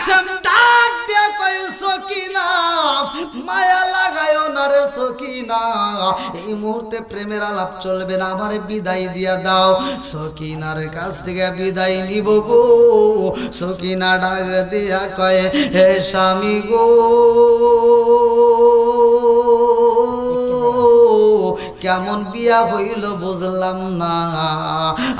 কাশেম ডাক দিয়া কয় সকিনা মায়া লাগায়ো না রে সকিনা, এই মুহূর্তে প্রেমের আলাপ চলবে না, আমারে বিদায় দিয়া দাও। সকিনার কাছ থেকে বিদায় নিব গো। সকিনা ডাক দিয়া কয় হে স্বামী গো, কেমন বিয়া হইল বুঝলাম না,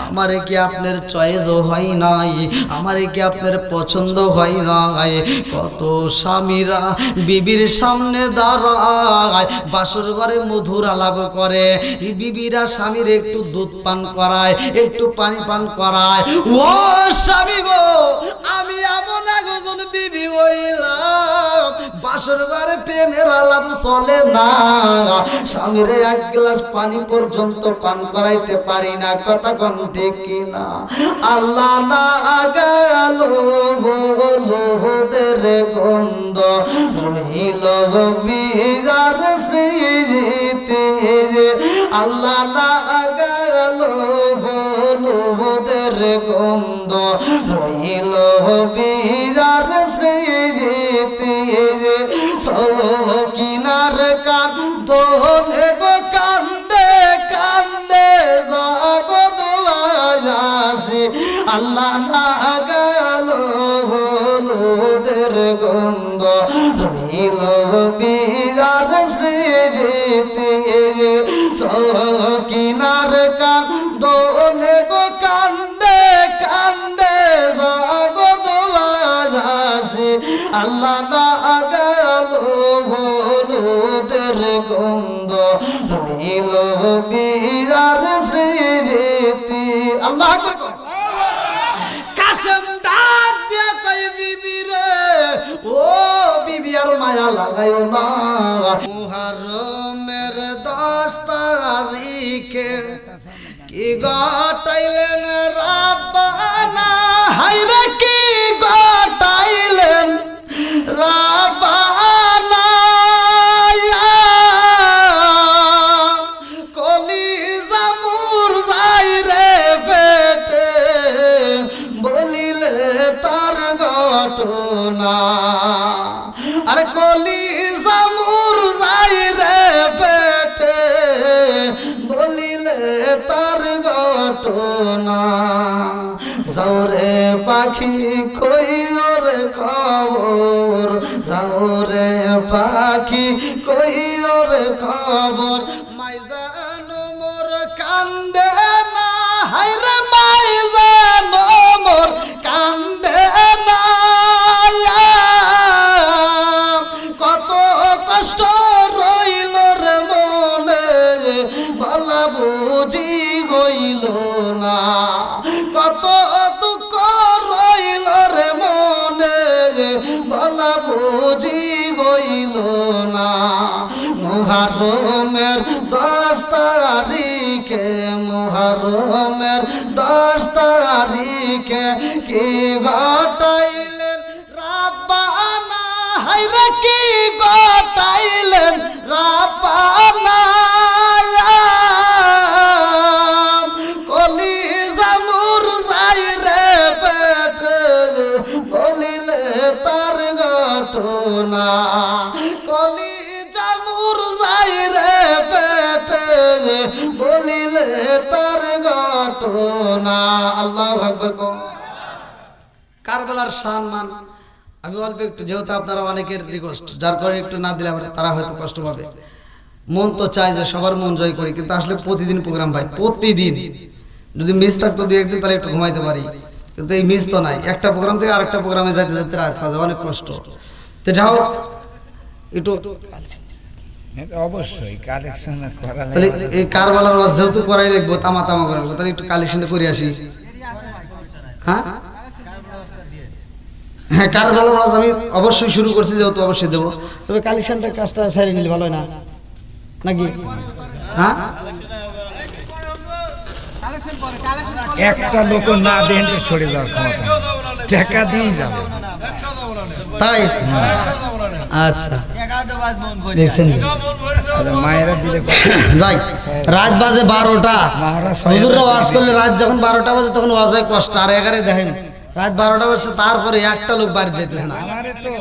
আমারে কি আপনার চয়েসও হয় নাই, আমারে কি আপনার পছন্দ হয় নাই। কত স্বামীরা বিবির সামনে দাঁড়ায়, বাসর ঘরে মধুর আলাপ করে, বিবিরা স্বামীর একটু দুধ পান করায়, একটু পানি পান করায়। ও স্বামী গো, আমি এমন একজন বিবি হইলাম, বাসর ঘরে প্রেমের আলাপ চলে না, স্বামীরে এক গ্লাস পানি পর্যন্ত পান করাইতে পারি না। কথা কোন ঠিক কিনা? আল্লাহ না গেল দের গন্ধ রহিল বিজার স্মৃতি, আল্লাহ না গেল দের গন্ধ রহিল বিজার স্মৃতি। সকিনার কান্দ গো কান্দে কান্দে জগৎ বাজাসি, আল্লাহ না গেল হলুদের গন্ধ রহিল বিজার স্মৃতি। সকিনার কান্দ গো কান্দে কান্দে জগৎ বাজাসি, আল্লাহ না গেল হলুদের গন্ধ রহিল বিজার স্মৃতি। আল্লাহ কাশেম ডাক দিয়া কই বিবি রে, ও বিবি আর মায়া লাগায়ো না। মুহররমের 10 তারিখে কি গটাইলেন রাব্বানা, হায়রে কি গটাইলেন রাব্বানা, কলিজা মুর যাই রে পেটে বলিলে তার ঘটনা। আর কলিজা মুর যাই রে পেটে বলিলে তার ঘটনা। যাওরে পাখি কইর খবর, যাওরে পাখি কইর খবর, মাইজান মোর কান্দে না, হায়রে মাইজান মোর কান্দে না। কত কষ্ট রইল রে মনে, বলা বুঝি হইল না, কত দুঃখ রইল রে মনে, বলা বুঝি হইল না। মুহররমের 10 তারিখে, মুহররমের 10 তারিখে কি ঘটাইলেন রাব্বানা, হায়রে কি ঘটাইলেন রাব্বানা। কলিজা মুর যাই রে পেটে বলিলে তার ঘটনা, কলিজা মুর যাই রে পেটে বলিলে তার ঘটনা। আল্লাহু আকবার। কারবালার সম্মান আমি অল্প একটু, যেহেতু আপনারা অনেকের রিকোয়েস্ট, যার কারণে একটু না দিলে তারা হয়তো কষ্ট পাবে। মন তো চাই যে সবার মন জয় করি, কিন্তু আসলে প্রতিদিন প্রোগ্রাম ভাই, প্রতিদিন যদি মিস থাকতো 2-1 দিন তাহলে একটু ঘুমাইতে পারি, কিন্তু এই মিস তো নাই। একটা প্রোগ্রাম থেকে আরেকটা প্রোগ্রামে যাইতে যাইতে রাত হয়, অনেক কষ্ট। তো যাও একটু অবশ্যই কালেকশন করা, তাহলে এই কারবালার ওয়াজ যেহেতু করাই লিখবো, তামা তামা করে লিখবো, তাহলে একটু কালেকশন করে আসি। হ্যাঁ হ্যাঁ, কারবালার ওয়াজ আমি অবশ্যই শুরু করছি, যেহেতু অবশ্যই দেবো, তবে কালেকশনটার কাজটা সারি নিলে ভালো হয় না নাকি? হ্যাঁ, একটা লোক না দেন তো সরে যাওয়ার ক্ষমতা, টাকা দিয়ে যাবে তাই? আচ্ছা দেখছেন, মায়েরা দিলে যাই। রাত বাজে 12টা, হুজুররা ওয়াজ করলে রাত যখন 12টা বাজে তখন ওয়াজ হয় কষ্ট। আর 11 দেখেন রাত 12টা বাজছে, তারপরে একটা লোক বাড়ি যেতেছে না। আমারে তো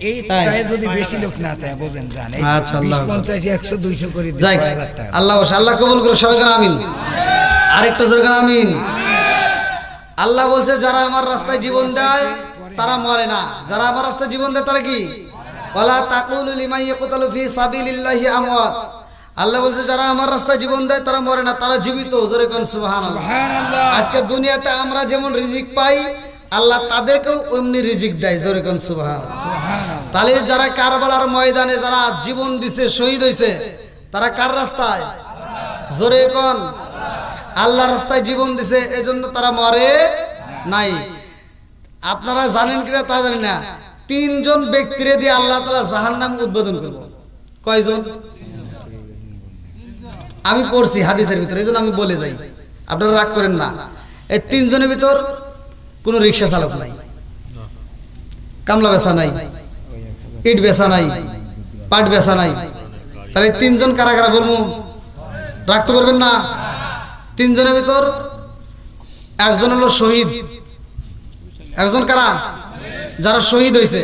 এই চাই যদি বেশি লোক না থাকে বোঝেন জান, এই আচ্ছা, আল্লাহ 50 100 200 করে দিই যাই 1000 টাকা। আল্লাহ আল্লাহ কবুল করুক, সবাই কেন আমিন। আরেকটু জোরে কেন আমিন। আল্লাহ বলছে যারা আমার রাস্তায় জীবন দেয় তারা মরে না, যারা আমার রাস্তায় জীবন দেয় তারা কি, ওয়ালা তাকুলু লিমান ইয়াকতালু ফি সাবিলিল্লাহি আমওয়াত। আল্লাহ বলছে যারা আমার রাস্তায় জীবন দেয় তারা মরে না, তারা জীবিত। জোরে কোন সুবহানাল্লাহ। সুবহানাল্লাহ। আজকে দুনিয়াতে আমরা যেমন রিজিক পাই, আল্লাহ তাদেরকেও অমনি রিজিক দেয়। জোরে কোন সুবহানাল্লাহ। সুবহানাল্লাহ। তাহলে যারা কারবালার ময়দানে যারা জীবন দিছে, শহীদ হয়েছে, তারা কার রাস্তায়? জোরে কোন আল্লাহর রাস্তায় জীবন দিছে, এজন্য তারা মরে নাই। আপনারা জানেন কিনা তা জানি না, 3 জন ব্যক্তিরে দিয়ে আল্লাহ তাআলা জাহান্নাম উদ্বোধন করব। কয়জন? আমি পড়ছি হাদিসের ভিতরে, এজন্য আমি বলে যাই, আপনারা রাগ করেন না। এই 3 জনের ভিতর কোনো রিকশা চালক নাই, কামলা বেচা নাই, ইট বেচা নাই, পাট বেচা নাই। তাহলে 3 জন কারা কারা বলবো? রাখতে করবেন না। 3 জনের ভিতর একজন হলো শহীদ। একজন কারা? যারা শহীদ হয়েছে,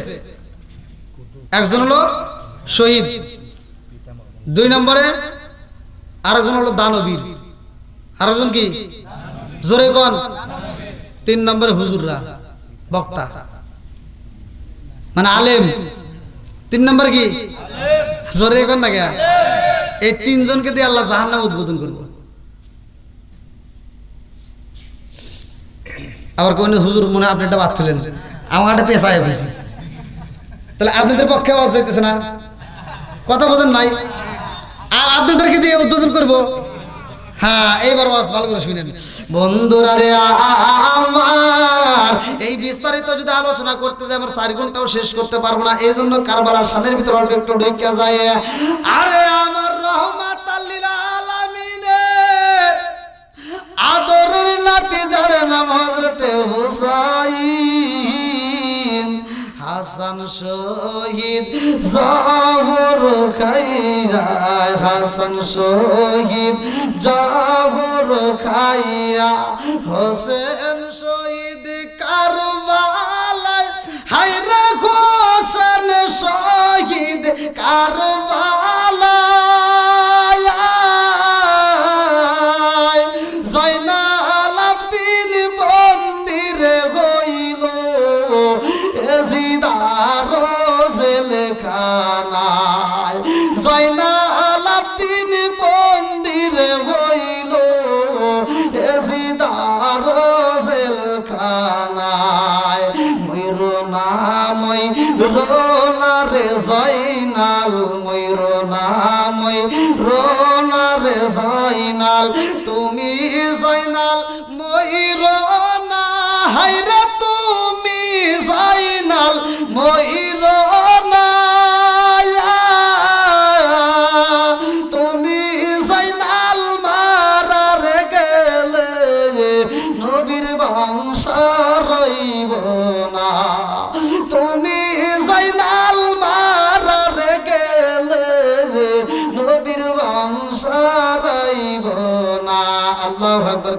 একজন হলো শহীদ। 2 নম্বরে আরেকজন হলো দানবীর। আরেকজন কি? জোরে কোন। 3 নম্বরে হুজুররা, বক্তা মানে আলেম। 3 নম্বর কি? জোরে কোন না কে? এই 3 জনকে দিয়ে আল্লাহ জাহান্নাম উদ্বোধন করব। আবার কোন হুজুর মনে আপনি একটা বাদ তুলেন, আমার একটা পেশায় হয়েছে, তাহলে আপনাদের পক্ষে আওয়াজ যাইতেছে না, কথা বোঝেন নাই। আর আপনাদেরকে দিয়ে উদ্বোধন করব। হ্যাঁ, এইবার ওয়াজ ভালো করে শুনেন বন্ধুরা রে আমার। এই বিস্তারিত যদি আলোচনা করতে যাই আমার 4 ঘন্টাও শেষ করতে পারবো না, এই জন্য কারবালার সামনের ভিতরে অল্প একটু ঢুকে যায়। আরে আমার রহমাতাল লিল আলামিনের আদরের নাতি যার নাম হযরতে হুসাইন, হাসান শহীদ জহর খাইয়া, হাসান শহীদ জহর খাইয়া, হোসেন শহীদ কারবালায়, হায়রে হোসেন শহীদ কারবালায়, জয়নাল আবদিন বন্দিরে হইল এজিদার জেলখানায়, জয়নাল আবদিন বন্দিরে হইল এজিদার জেলখানায়, ময়ূরনা ময়ূরনা রে জয়নাল, ময়ূরনা ময়ূরনা রে জয়নাল, তুমি জয়নাল ময়ূরনা, হায়রে তুমি জয়নাল ময়ূরনা, তুমি জয়নাল মারারে গেলে নবীর বংশ রইব না, তুমি জয়নাল মারারে গেলে নবীর বংশ রইব না। আল্লাহু আকবার।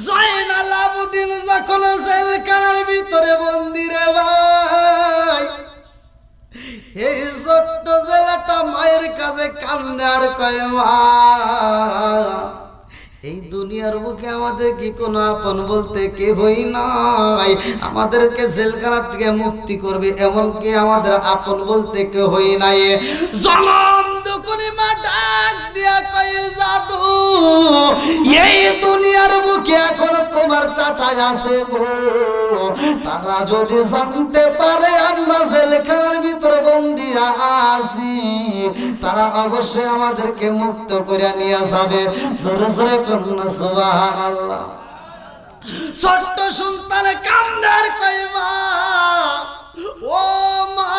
জয়নাল আবদিন যখন জেলখানার ভিতরে বন্দী রে ভাই, এই ছোট্ট জেলাটা মায়ের কাছে কান্দে আর কয় মা, এই দুনিয়ার বুকে আমাদের কি কোনো আপন বলতে কেহই নাই, আমাদেরকে জেলখানা থেকে মুক্তি করবে এমনকি আমাদের আপন বলতে কেহই নাই। জনম দুকুনি মা ডাক দিয়া কয় জাদু, এই দুনিয়ার বুকে এখন তোমার চাচা আছে গো, তারা যদি জানতে পারে আমরা জেলখানার ভিতরে বন্দী আছি, তারা অবশ্যই আমাদেরকে মুক্ত করে নিয়ে যাবে। জোরে জোরে কন্যা সুবহানাল্লাহ। ছোট্ট সন্তান কান্দার কয় মা, ও মা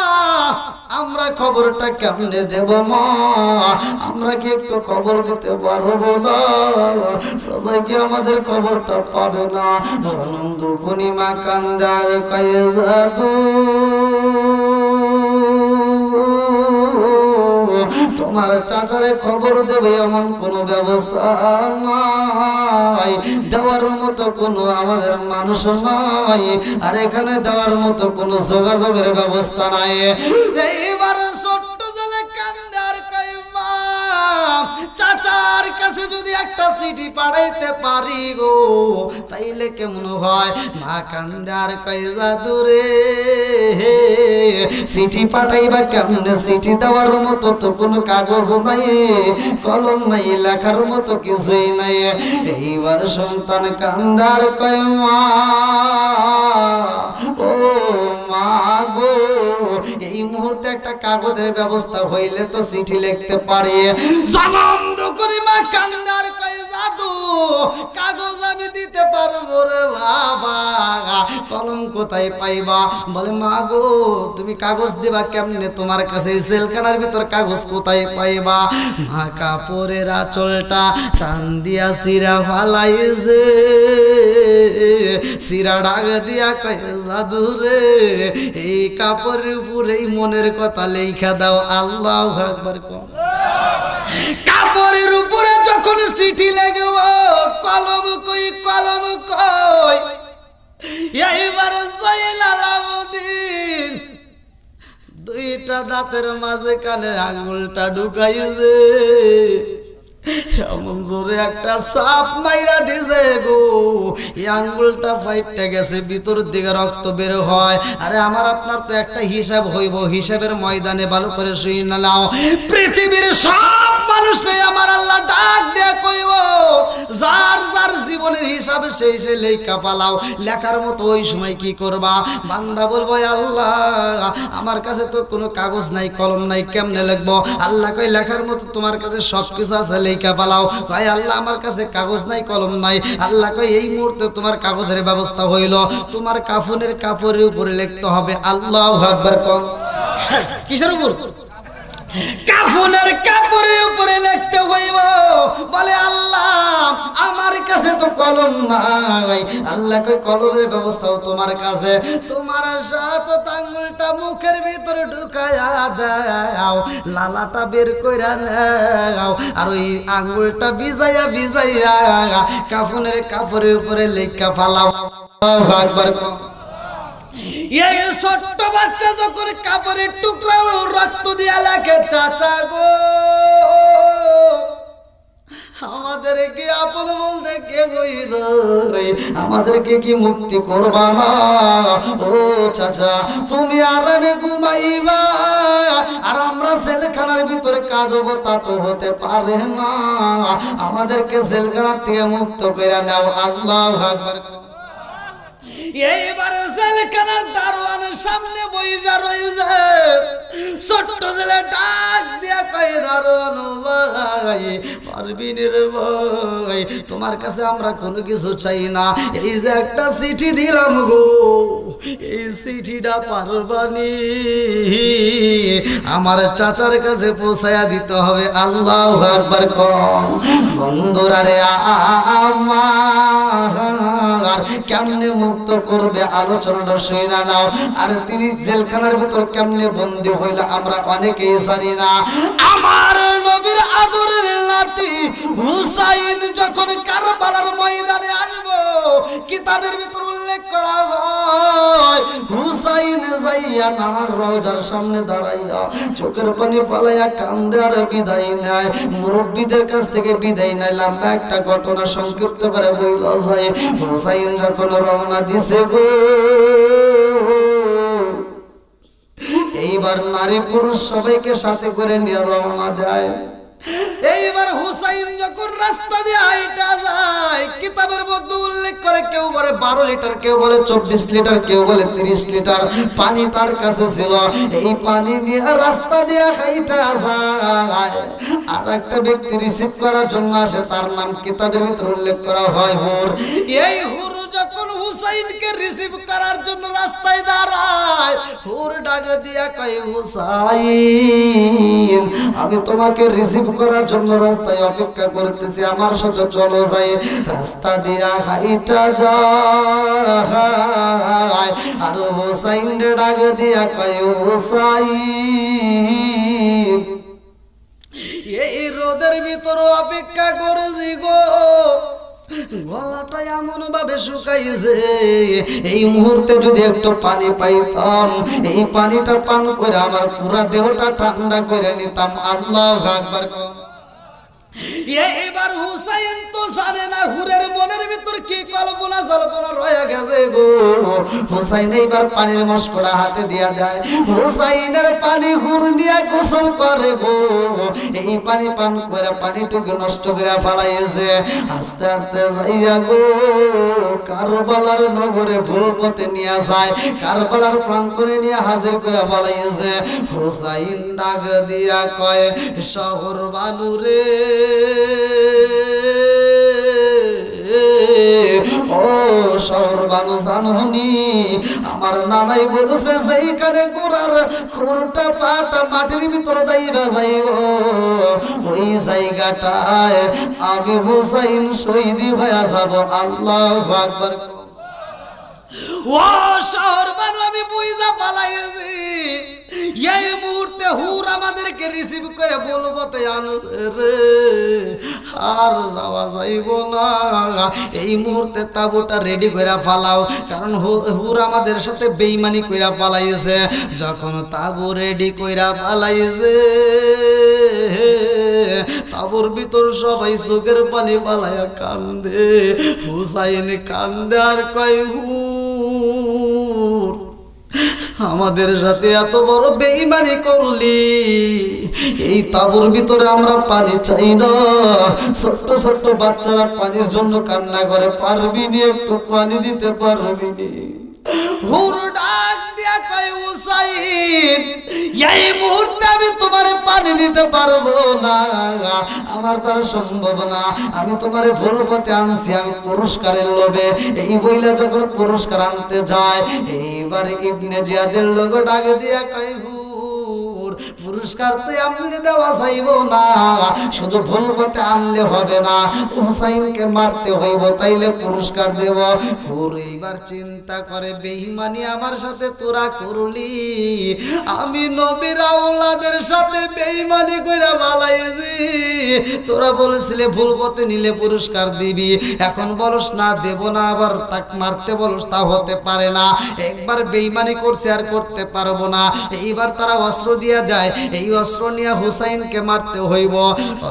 আমরা খবরটা কেমনে দেব মা, আমরা কি একটু খবর দিতে পারবো না, সবাই কি আমাদের খবরটা পাবে না? জনম দুখুনি মা কান্দার কয় জাদু, তোমার চাচারে খবর দেবে এমন কোনো ব্যবস্থা নাই, দেওয়ার মতো কোনো আমাদের মানুষ নাই, আর এখানে দেওয়ার মতো কোনো যোগাযোগের ব্যবস্থা নাই। এইবার ছোট্ট জলে কান্দে আর কই মা, চাচার কাছে যদি একটা চিঠি পাঠাইতে পারি গো তাইলে কেমন হয়। মা কান্দে আর কই জাদুরে চিঠি পাঠাইবা কেমনে, চিঠি দেওয়ার মতো তো কোনো কাগজ নাই, কলম নাই, লেখার মতো কিছুই নাই। এইবার সন্তান কান্দে আর কই মা, ও মা গো, এই মুহূর্তে একটা কাগজের ব্যবস্থা হইলে তো চিঠি লিখতে পারি। জনম করে মা কান্দে আর কই জাদু, কাগজ আমি দিতে পারবো রে বাবা, কলম কোথায় পাইবা? বলে মা গো তুমি কাগজ দিবা কেমনে, তোমার কাছে জেলখানার ভিতর কাগজ কোথায় পাইবা? মা কাপড়ের আঁচলটা টান দিয়া সিরা ফালাইছে, সিরা ডাক দিয়া কয় জাদু রে এই কাপড়ের উপরেই মনের কথা লেখা দাও। আল্লাহু আকবার। কাপড়ের উপরে যখন চিঠি লাগব, কলম কই, কলম কই। এইবার জয়লালাউদ্দিন দুইটা দাঁতের মাঝে কানের আঙ্গুলটা ঢুকাইছে, এমন জোরে একটা সাপ মাইরা দিছে গো, এই আঙ্গুলটা ফাইটটা গেছে, ভিতর দিকে রক্ত বের হয়। আরে আমার আপনার তো একটা হিসাব হইব, হিসাবের ময়দানে ভালো করে শুই না নাও। পৃথিবীর সব মানুষকে আমার আল্লাহ ডাক দেয়া কইব, যার যার জীবনের হিসাবে সেই সেই লেখা পালাও। লেখার মতো ওই সময় কি করবা? বান্দা বলবো আল্লাহ আমার কাছে তো কোনো কাগজ নাই, কলম নাই, কেমনে লিখবো? আল্লাহ কই লেখার মতো তোমার কাছে সবকিছু আছে, লেখা পালাও। ভাই আল্লাহ আমার কাছে কাগজ নাই, কলম নাই। আল্লাহ কই এই মুহূর্তে তোমার কাগজের ব্যবস্থা হইল, তোমার কাফনের কাপড়ের উপরে লিখতে হবে আল্লাহু আকবার। কোন কিসের উপর? কাফনের কাপড়ের উপরে লিখতে হইব। বলে আল্লাহ আমার কাছে তো কলম নাই। আল্লাহ কই কলমের ব্যবস্থাও তোমার কাছে, তোমার সাথে আঙ্গুলটা মুখের ভিতরে ঢুকায়া দাও, লালাটা বের কইরা নাও, আর ওই আঙ্গুলটা ভিজাইয়া ভিজাইয়া কাফনের কাপড়ের উপরে লেখা ফালাও। আল্লাহু আকবার। এই ছোট্ট বাচ্চা যখন কাপড়ের টুকরা রক্ত দিয়া লাগে, চাচা গো আমাদেরকে আপন বলতে কে বইল, আমাদেরকে কি মুক্তি করবা না? ও চাচা তুমি আরামে ঘুমাইবা আর আমরা জেলখানার ভিতরে কাঁদবো, তা তো হতে পারে না। আমাদেরকে জেলখানার থেকে মুক্ত করে নাও। আল্লাহু আকবার। এইবার জেলখানার দারোয়ানের সামনে বইজা রইছে, ছোট্ট ছেলে ডাক দিয়া কয় দারোয়ান ভাই, পারবিন রে ভাই, তোমার কাছে আমরা কোনো কিছু চাই না, এই যে একটা চিঠি দিলাম গো, এই চিঠিটা পারবানি আমার চাচার কাছে পৌঁছায়া দিতে হবে। আল্লাহু আকবার। কোন বন্ধুরা রে আমার কেমনে মুক্ত করবে আলোচনাটা শুনে নাও। আর তিনি জেলখানার ভিতর কেমনে বন্দী হইল আমরা অনেকেই জানি না। আমার নবীর আদরের নাতি হুসাইন যখন কারবালার ময়দানে আসবো, কিতাবের ভিতর উল্লেখ করা হয় হুসাইন যাইয়া নানার রওজার সামনে দাঁড়াইয়া চোখের পানি ফালাইয়া কান্দে আর বিদায় নেয়। মুরব্বীদের কাছ থেকে বিদায় নেয়। লম্বা একটা ঘটনা সংক্ষিপ্ত করে বইলা যায়। হুসাইন যখন রওনা দিছে গো, এইবার নারী পুরুষ সবাইকে সাথে করে নিয়ে রওনা যায়। এইবার হুসাইন যখন রাস্তা দিয়ে হাইটা যায়, কিতাবের মধ্যে উল্লেখ করে কেউ বলে 12 লিটার, কেউ বলে 24 লিটার, কেউ বলে 30 লিটার পানি তার কাছে ছিল। এই পানি নিয়ে রাস্তা দিয়ে হাইটা যায়। আর একটা ব্যক্তি রিসিভ করার জন্য আসে, তার নাম কিতাবের ভিতরে উল্লেখ করা হয় হুর। এই হুর যখন হুসাইনকে রিসিভ করার জন্য রাস্তায় দাঁড়ায়, হুর ডাক দিয়া কয় হুসাইন আমি তোমাকে রিসিভ করার জন্য রাস্তায় অপেক্ষা করতেছি, আমার সাথে চলো যাই। রাস্তা দিয়া হাইটা যায় আর হুসাইন ডাক দিয়া কয় হুসাইন এই রোদের ভিতর অপেক্ষা করেছি গো, গলাটা এমন ভাবে শুকাইছে, এই মুহূর্তে যদি একটু পানি পাইতাম, এই পানিটা পান করে আমার পুরা দেহটা ঠান্ডা করে নিতাম। আল্লাহু আকবার। এবার হুসাইন তো জানে না হুরের মনের ভিতর কি কল্পনা জল্পনা রয়ে গেছে গো। হুসাইন এইবার পানির মশকড়া হাতে দিয়া দেয়, হুসাইনের পানি হুর নিয়ে গোসল করে গো। এই পানি পান করে পানিটুকু নষ্ট করে ফেলাইছে। আস্তে আস্তে যাইয়া গো কারবালার নগরে ভুল পথে নিয়ে যায়, কারবালার প্রান্তরে নিয়ে হাজির করে ফেলাইছে। হুসাইন ডাক দিয়া কয়, শহর বানুরে ও শহর বানু জাননি, আমার নানাই বলছে যেইখানে গোড়ার খুরটা পাটা মাটির ভিতরে দাইরা যাইব, ওই জায়গাটায় আমি হুসাইন শহীদি হয়ে যাব। আল্লাহু আকবার। ও শহর বানু আমি বুঝা পালাইছি, এই মুহূর্তে হুর আমাদেরকে রিসিভ করে বলবো তে আনছে রে, আর যাওয়া যাইব না। এই মুহূর্তে তাবুটা রেডি কইরা ফালাও, কারণ হুর আমাদের সাথে বেঈমানি কইরা পালাইছে। যখন তাবু রেডি কইরা পালাইছে, তাবুর ভিতর সবাই চোখের পানি পালাইয়া কান্দে। হুসাইন কান্দে আর কয়, হুর আমাদের সাথে এত বড় বেঈমানি করলি, এই তাবুর ভিতরে আমরা পানি চাই না। ছোট্ট ছোট্ট বাচ্চারা পানির জন্য কান্না করে, পারবি নি একটু পানি দিতে পারবি নি? হুর ডাক দিয়া কয়, হুসাইন এই মুহূর্তে আমি তোমারে পানি দিতে পারবো না, আমার দ্বারা সম্ভব না। আমি তোমারে ভুল পথে আনছি, আমি পুরস্কারের লোভে। এই বইলা যখন পুরস্কার আনতে যায়, এইবার ইবনে জিয়াদের লোক ডাক দিয়া কয়, পুরস্কার তো এমনি দেওয়া যাইব না, শুধু ভুল পথে আনলে হবে না, হুসাইনকে মারতে হইব, তাইলে পুরস্কার দেব। হুর এইবার চিন্তা করে, বেঈমানি আমার সাথে তোরা করলি, আমি নবীর আওলাদের সাথে বেঈমানি কইরা বালাইছি। তোরা বলেছিলে ভুল পথে নিলে পুরস্কার দিবি, এখন বলস না দেব না, আবার তাক মারতে বলস, তা হতে পারে না। একবার বেঈমানি করছে আর করতে পারবো না। এইবার তারা অস্ত্র দিয়া দেয়, এই অস্ত্র নিয়ে হুসাইনকে মারতে হইব।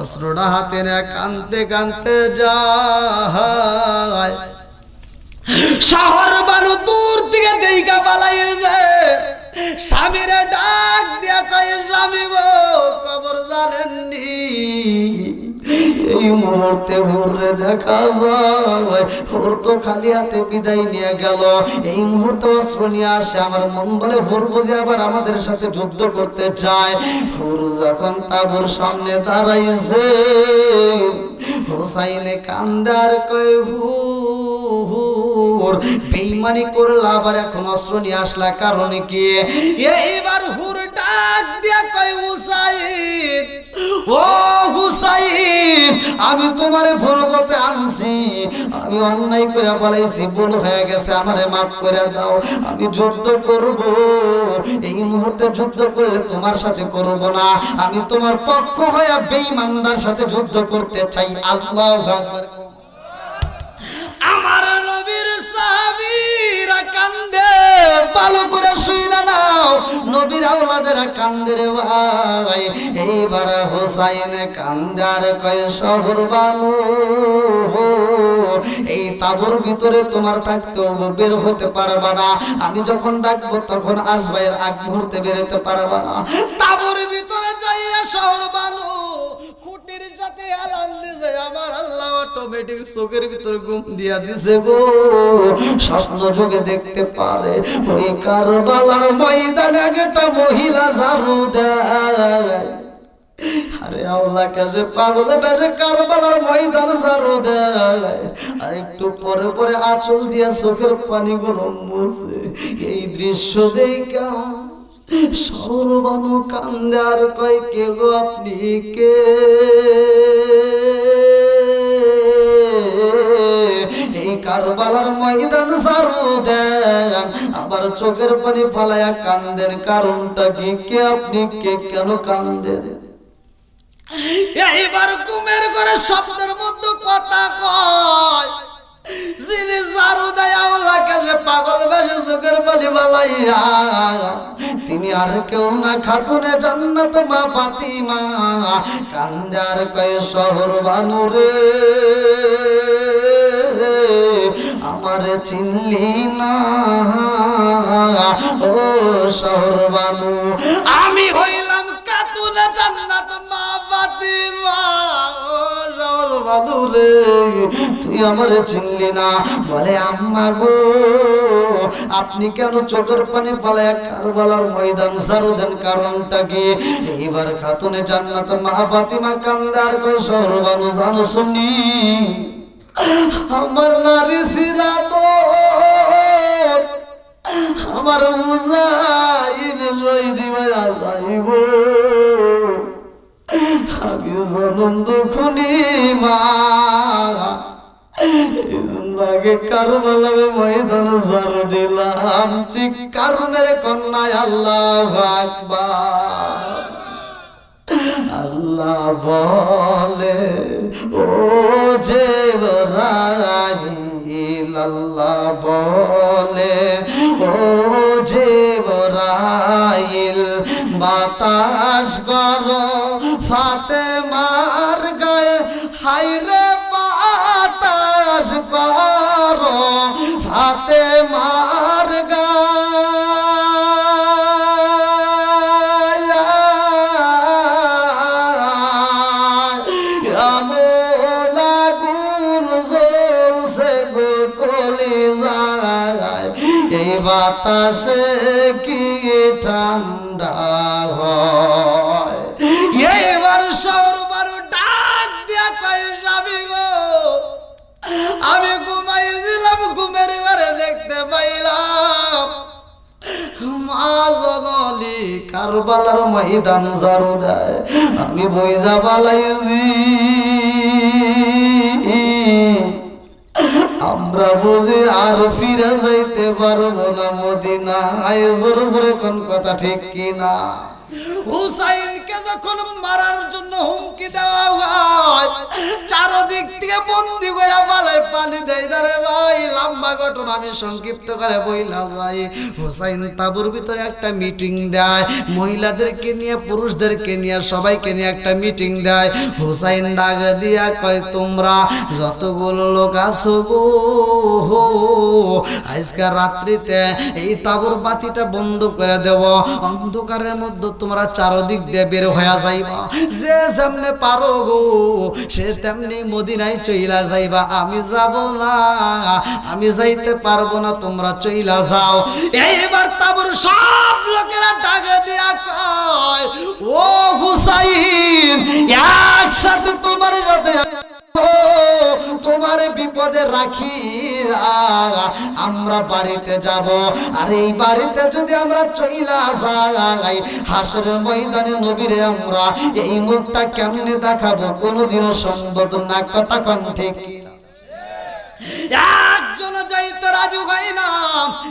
অস্ত্রটা হাতে নিয়ে কানতে কানতে যায়, শহর বানু দূর থেকে দেইকা পালাইছে। স্বামীরে ডাক দিয়া কয়, স্বামী গো খবর জানেননি? এই মুহূর্তে হুররে দেখা যায়, হুর তো খালি হাতে বিদায় নিয়ে গেল। এই মুহূর্তে অস্ত্র নিয়ে আসে, আমার মন বলে হুর বুঝে আবার আমাদের সাথে যুদ্ধ করতে চায়। হুর যখন তাবুর সামনে দাঁড়াইছে, হুসাইনে কান্দার কয়, হুর বেঈমানি করলা, আবার এখন অস্ত্র নিয়ে আসলা, কারণ কি? এইবার হুর ডাক দিয়া কয়, হুসাইন ও হুসাইন, আমি তোমারে ভুল করতে আনছি, আমি অন্যায় করে বলাইছি, ভুল হয়ে গেছে, আমারে মাফ করে দাও। আমি যুদ্ধ করব, এই মুহূর্তে যুদ্ধ করলে তোমার সাথে করব না, আমি তোমার পক্ষ হয়ে বেঈমানদার সাথে যুদ্ধ করতে চাই। আল্লাহু আকবার। আমার নবীর সাহাবীরা কান্দে, ভালো করে শুইনা নাও, নবীর আওলাদেরা কান্দে রে ভাই। এইবার হুসাইন কান্দার কয়, শহর বানু এই তাবুর ভিতরে তোমার থাকতে বের হতে পারবা না, আমি যখন ডাকবো তখন আসবা, এর আগ মুহূর্তে বেরোতে পারবা না। তাবুর ভিতরে যাইয়া শহর বানু খুঁটির সাথে আলাল দিছে, আমার আল্লাহ অটোমেটিক চোখের ভিতরে ঘুম দিয়া দিছে গো। স্বপ্ন যোগে দেখতে পারে ওই কারবালার ময়দানে একটা মহিলা ঝাড়ু দেয়। আরে আল্লাহ কাছে পাগল বেশে কারবালার ময়দান ঝাড়ু দেয়, আর একটু পরে পরে আঁচল দিয়া চোখের পানিগুলো মুছে। এই দৃশ্য দেখা সর্বানু কান্দে আর কয়, কে গো আপনি কে? এই কারবালার ময়দান ঝাড়ু দেন, আবার চোখের পানি ফালাইয়া কান্দেন, কারণটা কি? কে আপনি কে? কেন কান্দেন? এইবার ঘুমের ঘরে শব্দের মধ্যে কথা কয়, যিনি ঝাড়ু দেয় আল্লাহকে সে পাগল বেশে চোখের পানি বালাইয়া, তিনি আর কেউ না খাতুনে জান্নাত মা ফাতিমা। কান্দে আর কয় শহর বানুরে আমারে চিনলি না, ও শহর বানু আমি হইলাম খাতুনে জান্নাত মা ফাতিমা। ও শহর বানু রে তুই আমারে চিনলি না? বলে আম্মা গো আপনি কেন চোখের পানি ফলায় কারবালার ময়দান ঝাড়ু দেন, কারণটা কি? এইবার খাতুনে জান্নাত মা ফাতিমা কান্দার কই শহর বানু জানো শুনি আমার নারী সিরাত আমার মুজাইন রই দিবা যাইব, আমি জনম দুখুনি মা লাগে কারবালার ময়দান ঝাড়ু দিলাম, চিৎকার মেরে কন্যায় আল্লাহু আকবার। আল্লাহ বলে ও জিবরাইল, আল্লাহ বলে ও জিবরাইল, বাতাস গরম ফাতেমার গায়ে, হায়রে বাতাস গরম ফাতেমার গায়ে, এই বাতাসে কি ঠান্ডা হয়। এইবার সর্বার ডাক দিয়া কয় স্বামী গো আমি ঘুমাইছিলাম, ঘুমের ঘরে দেখতে পাইলাম মা জননী কারবালার ময়দান ঝাড়ু দেয়, আমি বইজা পালাইছি। আমরা বুঝি আর ফিরে যাইতে পারবো না মদিনায়, জোরে জোরে কোন কথা ঠিক কিনা? হুসাইনকে যখন মারার জন্য হুমকি দেওয়া হয়, চারদিক থেকে বন্দি করে পালায় পানি দেয় না রে ভাই। লম্বা ঘটনা আমি সংক্ষিপ্ত করে বইলা যাই। হুসাইন তাবুর ভিতরে একটা মিটিং দেয়, মহিলাদেরকে নিয়ে পুরুষদেরকে নিয়ে সবাইকে নিয়ে একটা মিটিং দেয়। হুসাইন ডাক দিয়া কয় তোমরা যতগুলো লোক আছো গো, আজকে রাত্রিতে এই তাবুর বাতিটা বন্ধ করে দেব, অন্ধকারের মধ্যে তোমরা চারদিক দিয়ে বের হয়ে যাইবা, যে যেমনে পারো গো সে তেমনি মদিনায় চইলা যাইবা, আমি যাব না, আমি যাইতে পারবো না, তোমরা চইলা যাও। এইবার তাবুর সব লোকেরা ডাক দিয়া কয় ও হুসাইন একসাথে তোমার সাথে তোমার বিপদে রাখি আমরা বাড়িতে যাব, আর এই বাড়িতে যদি আমরা চইলা যাই হাসরের ময়দানে নবীরে আমরা এই মুখটা কেমনে দেখাবো, কোনোদিনও সম্ভব না। কথা কোন ঠিক কিনা? একজন যাইতে রাজু হয় না।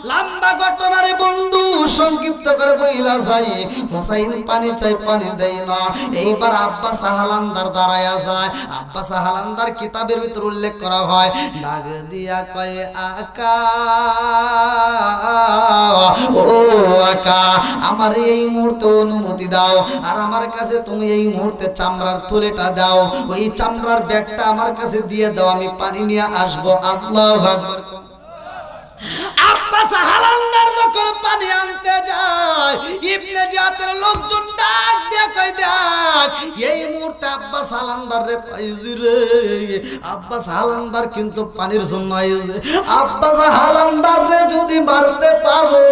লম্বা ঘটনার বন্ধু সংক্ষিপ্ত করে বইলা যাই। হুসাইন পানি চাই, পানি দেয় না। এইবার আব্বাস হালান্দার দাঁড়ায়া যায়। আব্বাস হালান্দার কিতাবের ভিতর উল্লেখ করা হয়, ডাক দিয়া কয় আকা ও আকা আমার এই মুহূর্তে অনুমতি দাও, আর আমার কাছে তুমি এই মুহূর্তে চামড়ার থলেটা দাও, ওই চামড়ার ব্যাগটা আমার কাছে দিয়ে দাও, আমি পানি নিয়ে আসবো। আল্লাহু আকবার। আব্বাস হালান্দার যখন পানি আনতে যায়, ইবনে জিয়াদের লোকজন ডাক দিয়ে কয় দেখ এই মুহূর্তে আব্বাস হালান্দার রে পাইছি রে। আব্বাস হালান্দার কিন্তু পানির জন্য আইছে। আব্বাস হালান্দার রে যদি মারতে পারো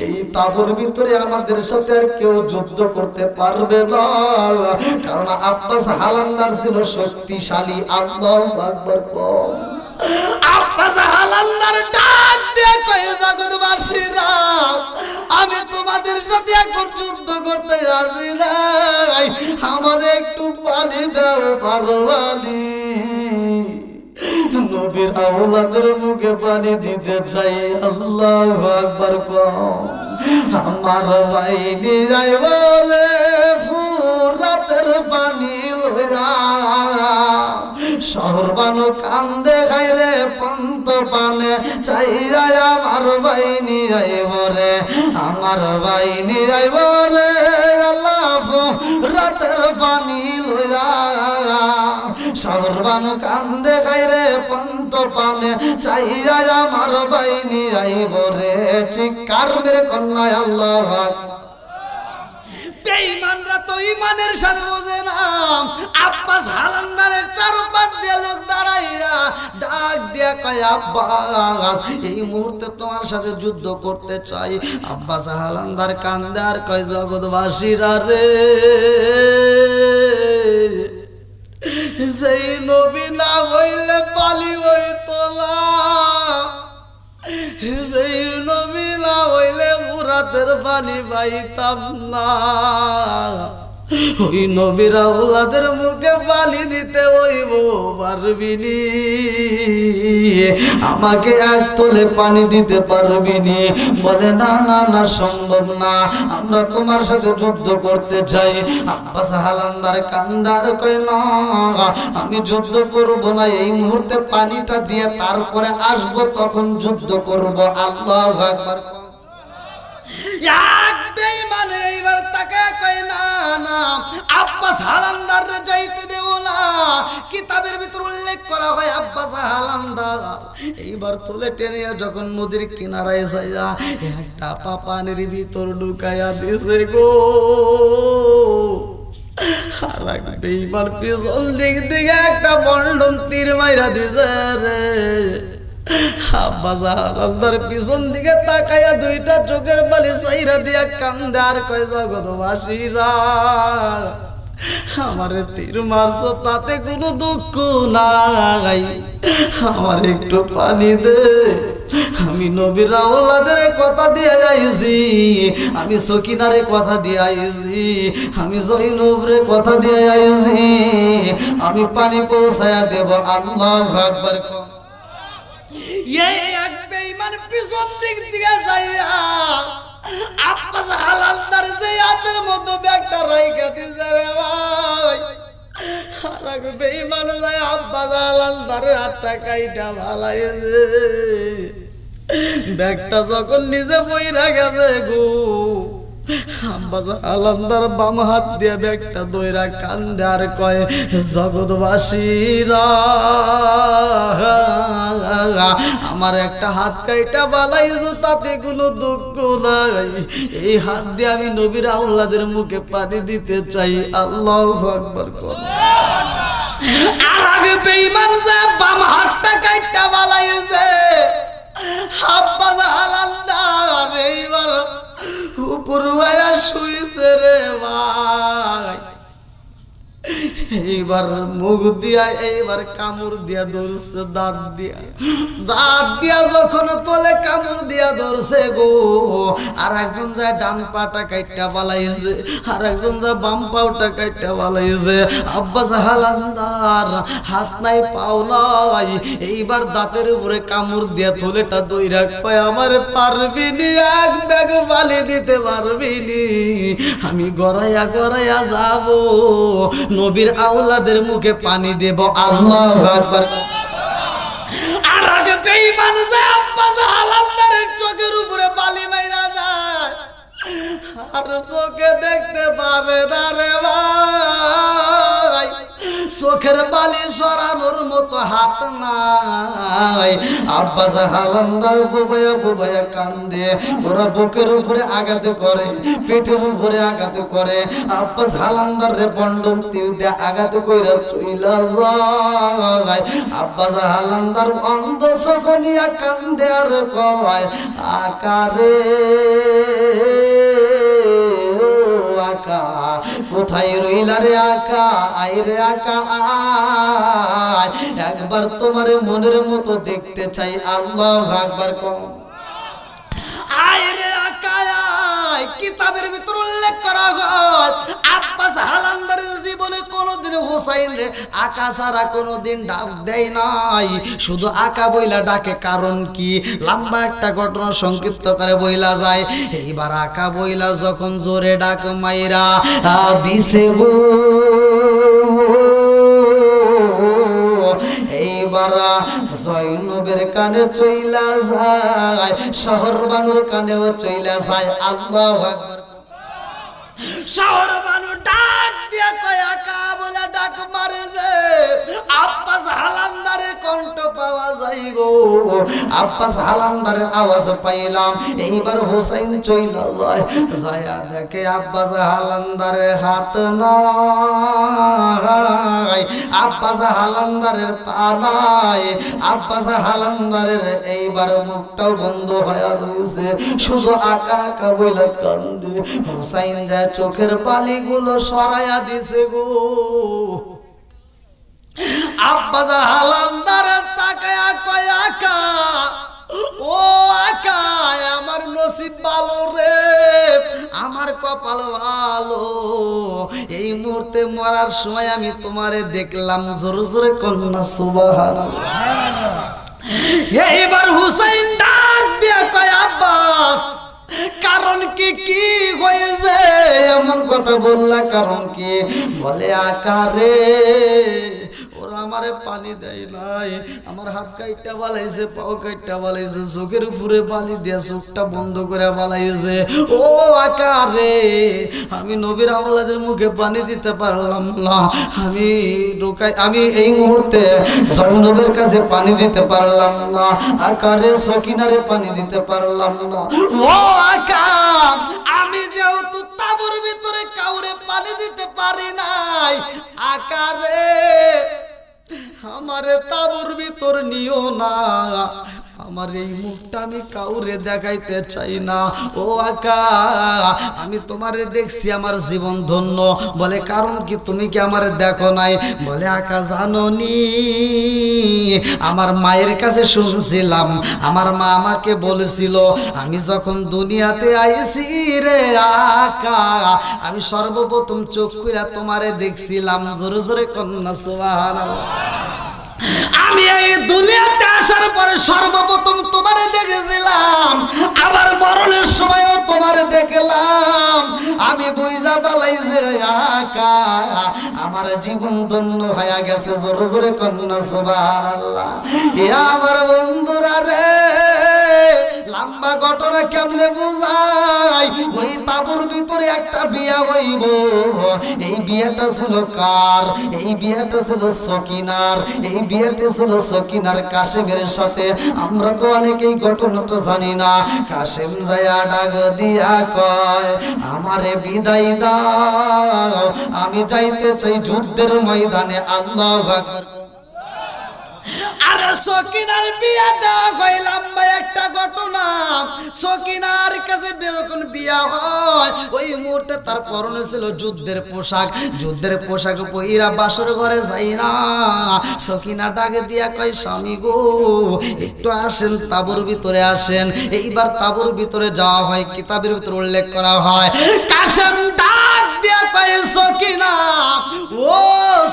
এই তাবুর ভিতরে আমাদের সাথে আর কেউ যুদ্ধ করতে পারবে না, কারণ আব্বাস হালান্দার ছিল শক্তিশালী। আল্লাহু আকবার। আব্বাস হালান্দার ডাক দিয়ে কয় জগৎবাসীরা আমি তোমাদের সাথে এখন যুদ্ধ করতে আসি নাই, আমার একটু পানি দাও পারওয়ানি। নবীর আওলাদের মুখে পানি দিতে চাই। আল্লাহু আকবার। আমার ভাই নিয়ে যাই বলে পানি লইয়া শহর বানু কান্দে খাইরে পন্ত পানে চাইরা আমার বাইনি যাইব রে আমার বাইনি যাইব রে আল্লাহ রাতের পানি লইয়া শহর বানু কান্দে খাইরে পন্ত পানে চাইরা আমার বাইনি যাইব রে ঠিক কার মেরে কন্যা আল্লাহ বেঈমানরা তো ঈমানের সাথে বোঝে না। আব্বাস হালান্দারের চারপাশ দিয়ে লোক দাঁড়াইরা ডাক দিয়া কয় আব্বাস এই মুহূর্তে তোমার সাথে যুদ্ধ করতে চাই। আব্বাস হালান্দার কান্দে আর কয় জগৎবাসীরা রে সেই নবী না হইলে পালি হইতো না, সেই নবী না হইলে মুরাদের পানি পাইতাম না। ওই নবীর আওলাদের মুখে পানি দিতে হইব পারবিনি, আমাকে এক তোলে পানি দিতে পারবিনি। বলে না না না সম্ভব না, আমরা তোমার সাথে যুদ্ধ করতে চাই। আব্বাস হালান্দার কান্দার কয় না আমি যুদ্ধ করব না, এই মুহূর্তে পানিটা দিয়ে তারপরে আসবো তখন যুদ্ধ করব। আল্লাহু আকবার। এক বেঈমান এইবার তাকে কয় না না আব্বাস হালান্দারে যাইতে দেব না। কিতাবের ভিতর উল্লেখ করা হয় আব্বাস হালান্দার এইবার তোলে টেনে যখন নদীর কিনারায় যাইয়া একটা পাপানের ভিতর ঢুকাইয়া দিছে গো। আর এক বেঈমান পিছন দিক থেকে একটা বন্ডম তীর মাইরা দিছে রে। আব্বাস হালান্দার পিছন দিকে তাকাইয়া দুইটা চোখের বালি চাইরা দিয়া কান্দে আর কয় জগৎবাসীরা আমারে তীর মারছো তাতে কোনো দুঃখ নাই, আমার একটু পানি দে। আমি নবীর আওলাদের কথা দিয়ে যাইছি, আমি সকিনারে কথা দিয়ে আইছি, আমি জৈনবরে কথা দিয়ে আইছি, আমি পানি পৌঁছায়া দেব। আল্লাহু আকবার। এই এক বেঈমান পিছন দিক থেকে যাইয়া আব্বাস হালান্দার যে হাতের মতো ব্যাগটা রাইখা দিছে রে ভাই। আর এক বেঈমান যায় আব্বাস হালান্দারের হাতটা কাইটা ভালাইছে। ব্যাগটা যখন নিজে বইরা গেছে গো, আব্বাস হালান্দার বাম হাত দিয়ে ব্যাগটা দইরা কান্দে আর কয় জগৎবাসীরা আমার একটা হাত কাইটা বালাইছো তাতে কোনো দুঃখ নাই, এই হাত দিয়ে আমি নবীর আওলাদের মুখে পানি দিতে চাই। আল্লাহু আকবার। আর আগে বেঈমান যে বাম হাতটা কাইটা বালাইছে আব্বাস হালান্দার এইবার উপর হইয়া শুইছে রে ভাই। এইবার মুখ দিয়া এইবার কামড় দিয়া ধরছে, দাঁত দিয়া যখন তোলে কামড় দিয়া ধরছে গো। আর একজন যায় ডান পাটা কাইটা বালাইছে, আর একজন যায় বাম পাওটা কাইটা বালাইছে। আব্বাস হালান্দার হাত নাই পাও নাই, এইবার দাঁতের উপরে কামড় দিয়া তোলেটা দইরা কয় আমার পারবিনি, এক ব্যাগ বালি দিতে পারবিনি, আমি গড়াইয়া গড়াইয়া যাব, নবীর আওলাদের মুখে পানি দেব। আল্লাহু আকবার। আর আগে বেঈমান যে আব্বাস হালান্দারের চোখের উপরে বালি মাইরা যায় আর চোখে দেখতে পাবে না রে ভাই, চোখের বালি সরানোর মতো হাত নাই। আব্বাস হালান্দার বুবাইয়া বুবাইয়া কান্দে, ওরা বুকের উপরে আঘাত করে, পেটের উপরে আঘাত করে। আব্বাস হালান্দার রে বন্ডম তীর দিয়ে আঘাত কইরা চইলা যায়। আব্বাস হালান্দার অন্ধ চোখ নিয়া কান্দে আর কয় আকারে আকা কোথায় রইলা রে আকা, আয় রে আকা আয়, একবার তোমার মনের মতো দেখতে চাই। আল্লাহু আকবার। কম আয় রে আকায়। কিতাবের ভিতর উল্লেখ করা হয় আব্বাস হালান্দারের জীবনে কোনোদিন হুসাইন রে আকা ছাড়া কোনোদিন ডাক দেয় নাই, শুধু আকা বইলা ডাকে। কারণ কি? লম্বা একটা ঘটনা সংক্ষিপ্ত করে বইলা যায়। এইবার আকা বইলা যখন জোরে ডাক মাইরা দিছে গো জয়নবের কানে চইলা যায়, শহর বানুর কানেও চইলা যায়। আল্লাহু আকবার। শহর মানুষ ডাক দিয়া কয় আকা বলে ডাক মারে যে আব্বাস হালান্দারের কণ্ঠ পাওয়া যায় গো। আব্বাস হালান্দারের আওয়াজ পাইলাম। এইবার হুসাইন চইলা যায়, যায়া দেখে আব্বাস হালান্দারের হাত নাই, আব্বাস হালান্দারের পা নাই, আব্বাস হালান্দারের এইবার মুখটাও বন্ধ হয়ে রয়েছে, শুধু আকা আকা বইলা কান্দে। হুসাইন যায় চোখের পালিগুলো সরাইয়া দিছে গো। আব্বাস হালান্দারের তাকায়া কয় আকা ও আকা আমার নসিব ভালো রে, আমার কপাল ভালো, এই মুহূর্তে মরার সময় আমি তোমারে দেখলাম। জোরে জোরে কন্যা সুবহানাল্লাহ। এইবার হুসাইন ডাক দিয়া কয় আব্বাস কারণ কি কি হয়েছে এমন কথা বললা, কারণ কি? বলে আকারে ওরা আমারে পানি দেয় নাই, আমার হাত কাইটা বালাইছে, পাও কাইটা বালাইছে, চোখের উপরে বালি দিয়া চোখটা বন্ধ করে বালাইছে। ও আকারে আমি নবীর আওলাদের মুখে পানি দিতে পারলাম না, আমি এই মুহূর্তে জয়নবের কাছে পানি দিতে পারলাম না, আকারে সকিনারে পানি দিতে পারলাম না। ও আকা আমি যেহেতু তাবুর ভিতরে কাউরে পানি দিতে পারি নাই, আকারে আমারে তাবুর ভিতর নিও না, আমার এই মুখটা আমি কাউরে দেখাইতে চাই না। ও আকা আমি তোমারে দেখছি, আমার জীবন ধন্য। বলে কারণ কি? তুমি কি আমারে দেখো নাই? বলে আকা জানোনি, আমার মায়ের কাছে শুনছিলাম, আমার মা আমাকে বলেছিল আমি যখন দুনিয়াতে আইছি রে আকা আমি সর্বপ্রথম চোখ খুলে তোমারে দেখছিলাম। জোরে জোরে কন্যা সুবহানাল্লাহ। আমি এই দুনিয়াতে আসার পরে সর্বপ্রথম তোমারে দেখেছিলাম, আবার মরণের সময়ও তোমারে দেখলাম। আমি বুঝা পালাইছি রে আকা আমার জীবন ধন্য হয়ে গেছে। জোরে জোরে কন্যা সুবহানাল্লাহ। এ আমার বন্ধুরা রে, লম্বা ঘটনা কেমনে বুঝাই? ওই তাবুর ভিতরে একটা বিয়া হইব। এই বিয়েটা ছিল কার? এই বিয়েটা ছিল সকিনার। এই বিয়েটা ছিল সকিনার কাশেমের সাথে। আমরা তো অনেকেই ঘটনাটা জানি না। কাশেম যায়া ডাক দিয়া কয় আমারে বিদায় দাও, আমি যাইতে চাই যুদ্ধের ময়দানে। আল্লাহু আকবার। আরে সকিনার বিয়া দেওয়া হয় লম্বা একটা ঘটনা। সকিনার কাছে যখন বিয়া হয় ওই মুহূর্তে তার পরনে ছিল যুদ্ধের পোশাক। যুদ্ধের পোশাক পইরা বাসর ঘরে যাই না। সকিনা ডাকে দিয়া কয় স্বামী গো একটু আসেন, তাবুর ভিতরে আসেন। এইবার তাবুর ভিতরে যাওয়া হয়, কিতাবের ভিতরে উল্লেখ করা হয় কাশেম ডাক দিয়া কয় সকিনা ও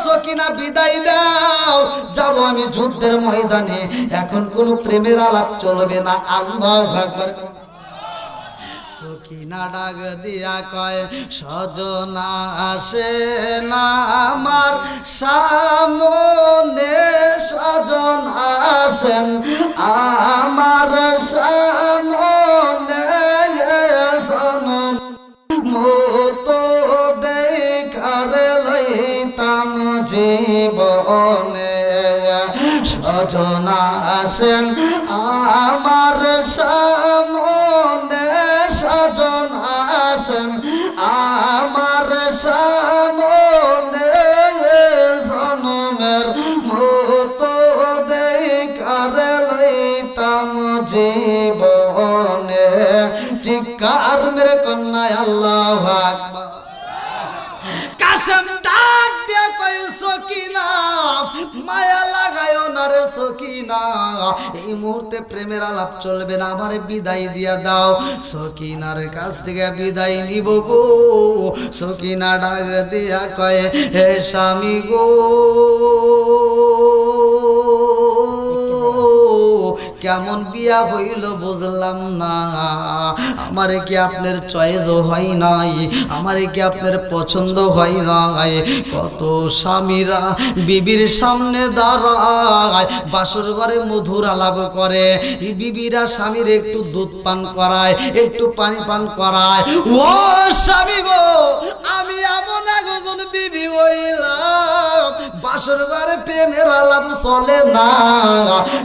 সকিনা বিদায় দাও, যাবো আমি যুদ্ধের ময়দানে, এখন কোন প্রেমের আলাপ চলবে না। আল্লাহু আকবার। সকিনা ডাক দিয়া কয় সজনা আসে না আমার সামনে, সজনা আসেন আমার সামনে, সনম মতো দেখার লইতাম জীবনে, সজনা আসেন আমার সামনে, সজনা আসেন আমার সামনে, জনমের মতো দেখার লইতাম জীবনে। চিৎকার মেরে কন্যায় আল্লাহু আকবার। কাশেম ডাক দিয়া কয় সকিনা মায়া লাগায়ো না রে সকিনা, এই মুহূর্তে প্রেমের আলাপ চলবে না, আমারে বিদায় দিয়া দাও। সকিনার কাছ থেকে বিদায় নিব গো। সকিনা ডাক দিয়া কয় হে স্বামী গো কেমন বিয়া হইল বুঝলাম না, আমারে কি আপনার চয়েসও হয় নাই, আমারে কি আপনার পছন্দ হয় নাই। কত স্বামীরা বিবির সামনে দাঁড়ায়, বাসর ঘরে মধুর আলাপ করে, বিবিরা স্বামীর একটু দুধ পান করায়, একটু পানি পান করায়। ও স্বামী গো, আমি এমন একজন বিবি হইলাম, বাসর ঘরে প্রেমের আলাপ চলে না,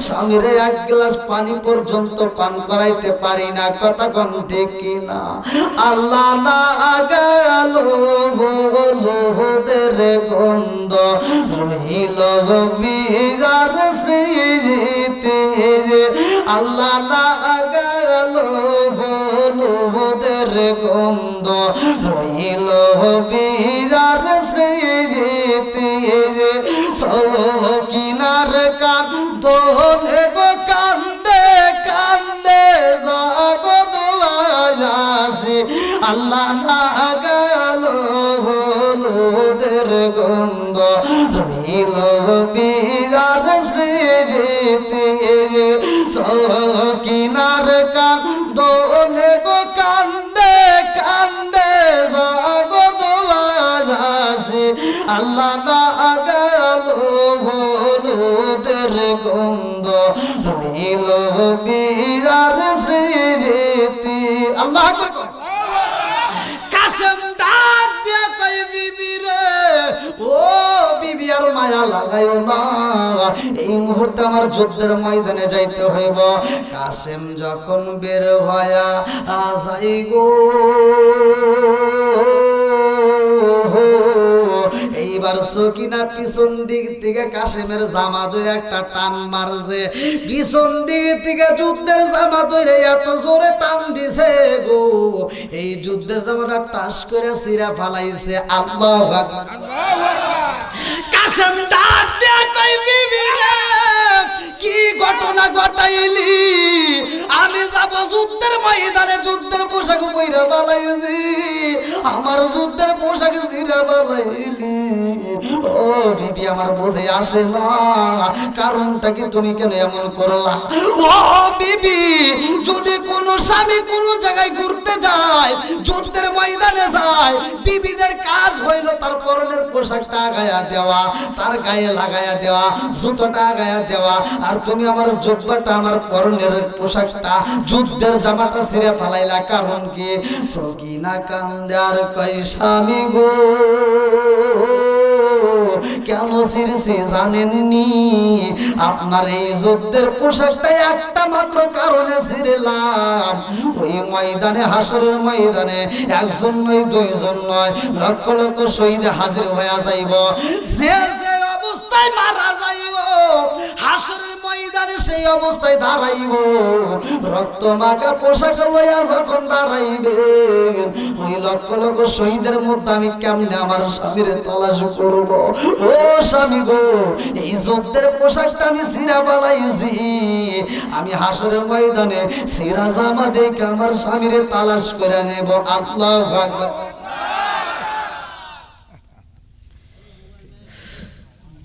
স্বামীরে এক গ্লাস পানি পর্যন্ত পান করাইতে পারি না। কথা কোন ঠিক কিনা? আল্লাহ না গেল বহুদের গন্ধ রহিল বিজার স্মৃতি, আল্লাহ না গেল বহুদের গন্ধ রহিল বিজার স্মৃতি। সকিনার কান ধনে গো কান্দে কান্দে জগৎ বাজাসি, আল্লাহ না গেল হলুদের গন্ধ রহিল বিজার স্মৃতি। সকিনার কান ধনে গো কান্দে কান্দে জগৎ বাজাসি, আল্লাহ না গেল হলুদের গন্ধ রহিল বিজার স্মৃতি। আল্লাহ কাসেম ডাক দিয়া কই বিবি রে, ও বিবি আর মায়া লাগাইও না, এই মুহূর্তে আমার যুদ্ধের ময়দানে যাইতে হইব। কাসেম যখন বের হয়া যাই গো, এইবার সকিনা পিছন দিক থেকে কাসেমের জামা ধরে একটা টান মারছে, পিছন দিক থেকে যুদ্ধের জামা ধরে এত জোরে টান দিছে গো, এই যুদ্ধের জামাটা টাস করে ছিঁড়া ফালাইছে। আল্লাহু আকবার। কাসেম ডাক দিয়ে কই বিবি রে, কি ঘটনা ঘটাইলি? আমি যাব যুদ্ধের ময়দানে, যুদ্ধের পোশাক পইরা বালাইছি, আমার যুদ্ধের পোশাক ছিঁড়া বালাইলি। ও বিবি আমার বুঝে আসে না, কারণটা কি তুমি কেন এমন করলা? ও বিবি, যদি কোন স্বামী কোন জায়গায় ঘুরতে যায়, যুদ্ধের ময়দানে যায়, বিবিদের কাজ হইল তার পরনের পোশাকটা আগায়া দেওয়া, তার গায়ে লাগায়া দেওয়া, জুতোটা আগায়া দেওয়া, আর তুমি আমার জুব্বাটা, আমার পরনের পোশাকটা, যুদ্ধের জামাটা ছিঁড়ে ফালাইলা। কারণ কি? সকিনা কান্দে আর কই স্বামী গো, কেন ছিঁড়ছি জানেননি? আপনার এই যুদ্ধের পোশাকটা একটা মাত্র কারণে ছিঁড়লাম, ওই ময়দানে, হাসরের ময়দানে একজন নয়, দুইজন নয়, লক্ষ লক্ষ শহীদ হাজির হয়ে যাইব। যে যে অবস্থায় মারা যাইব, হাসরের ময়দানে সেই অবস্থায় দাঁড়াইব, রক্ত মাখা পোশাক লইয়া যখন দাঁড়াইবে, ওই লক্ষ লক্ষ শহীদের মধ্যে আমি কেমনে আমার স্বামীর তালাশ করব? ও স্বামী গো, এই যুদ্ধের পোশাকটা আমি ছিঁড়া বালাইছি, আমি হাসরের ময়দানে ছিঁড়া জামা দেখে আমার স্বামীর তালাশ করে নেব। আল্লাহু আকবার।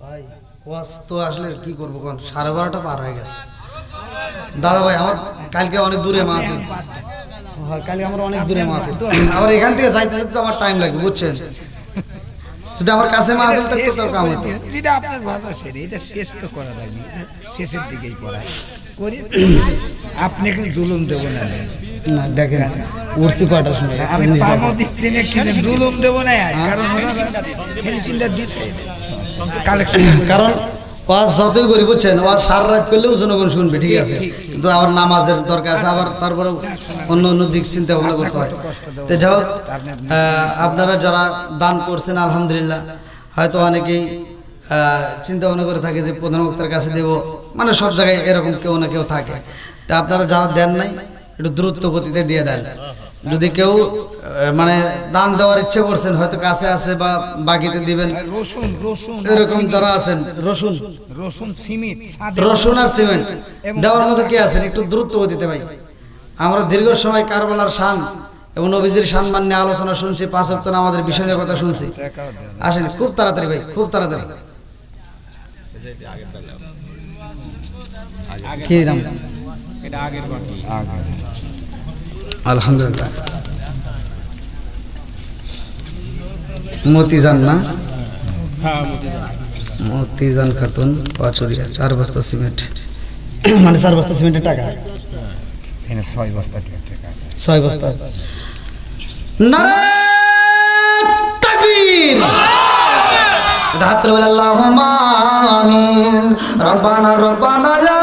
ভাই ওয়াজ তো আসলে কি করবো, কোন 12:30 পার হয়ে গেছে। দাদা ভাই, আমার কালকে অনেক দূরে মাহফিল, কালকে আমার অনেক দূরে মাহফিল, আবার এখান থেকে যাইতে যেতে আমার টাইম লাগবে, বুঝছেন? যদি আমার কাছে মাহফিল থাকতো তাও কাম হতো। যেটা আপনার ভালো সেটা, এটা শেষ তো করা লাগবে, শেষের দিকেই করা করে, আপনাকে জুলুম দেবো না। না দেখেন, উঠছি কয়টার সময়, আমি পামও দিচ্ছি না, কিন্তু জুলুম দেবো না, কারণ ওরা ফিনিশিংটা দিচ্ছে কালেকশন। কারণ ওয়াজ যতই করি, বুঝছেন, ওয়াজ সারা রাত করলেও জনগণ শুনবে, ঠিক আছে, কিন্তু আবার নামাজের দরকার আছে, আবার তারপরে অন্য অন্য দিক চিন্তা ভাবনা করতে হয়। তো যাই হোক, আপনারা যারা দান করছেন আলহামদুলিল্লাহ, হয়তো অনেকেই চিন্তা ভাবনা করে থাকে যে প্রধান বক্তার কাছে দেব, মানে সব জায়গায় এরকম কেউ না কেউ থাকে। তা আপনারা যারা দেন নাই, একটু দ্রুত গতিতে দিয়ে দেন। যদি কেউ মানে দান দেওয়ার ইচ্ছে করছেন, হয়তো কাছে আছে বা বাকিতে দিবেন, রসুন রসুন এরকম যারা আছেন, রসুন রসুন সিমেন্ট, রসুন আর সিমেন্ট দেওয়ার মতো কে আছেন, একটু দ্রুত গতিতে ভাই। আমরা দীর্ঘ সময় কারবালার শান এবং নবীজির সম্মান নিয়ে আলোচনা শুনছি, 5 ওয়াক্ত নামাজের বিষয় নিয়ে কথা শুনছি। আসেন খুব তাড়াতাড়ি ভাই, খুব তাড়াতাড়ি। কি নাম? আলহামদুলিল্লাহ। মতিজান না, মতিজান খাতুন পাচুরিয়া, 4 বস্তা সিমেন্ট, মানে 4 বস্তা সিমেন্টের টাকা, 6 বস্তা টাকা। 6 বস্তা। নারে তাকবীর, রাত্রে বলে আল্লাহুম্মা আমিন। রব্বানা রব্বানা ইয়া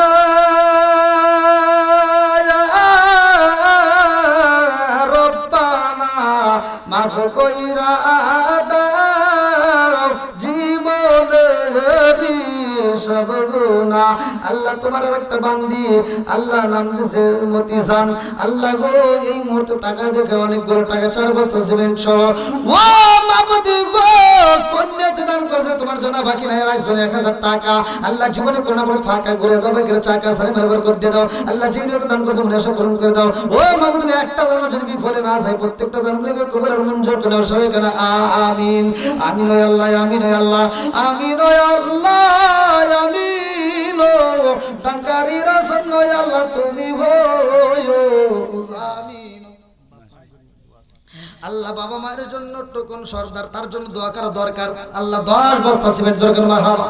রব্বানা মাফ কইরা দাও জীবনের সব গুনাহ। আল্লাহ তোমার একটা বান্দি, আল্লাহ নাম দিয়েছে মতিজান। আল্লাহ গো এই মুহূর্তে টাকা দেখে অনেকগুলো টাকা, 4 বস্তা সিমেন্ট সহ, ও মাবুদি গো কন্যাতে দান করেছে তোমার জন্য, বাকি নাই রাখছো 1000 টাকা। আল্লাহ জীবনে কোনো পর ফাঁকা করে দাও, বাকি টাকা সারে মেরে করে দিয়ে দাও। আল্লাহ যে নিয়ত দান করেছে মনে সব পূরণ করে দাও। ও মাবুদি একটা দান যদি বিফলে না যায়, প্রত্যেকটা দান করে কবুল আর মঞ্জুর করে দাও সবাই কেন আমিন। আমিন ও আল্লাহ, আমিন ও আল্লাহ, আমিন ও আল্লাহ, আমিন ও দানকারী রাসূল ও আল্লাহ তুমি হইও আমিন। আল্লাহ বাবা মায়ের জন্য টুকুন সর্দার, তার জন্য দোয়া করা দরকার। আল্লাহ 10 বস্তা সিমেন্ট দরকার মারহাবা।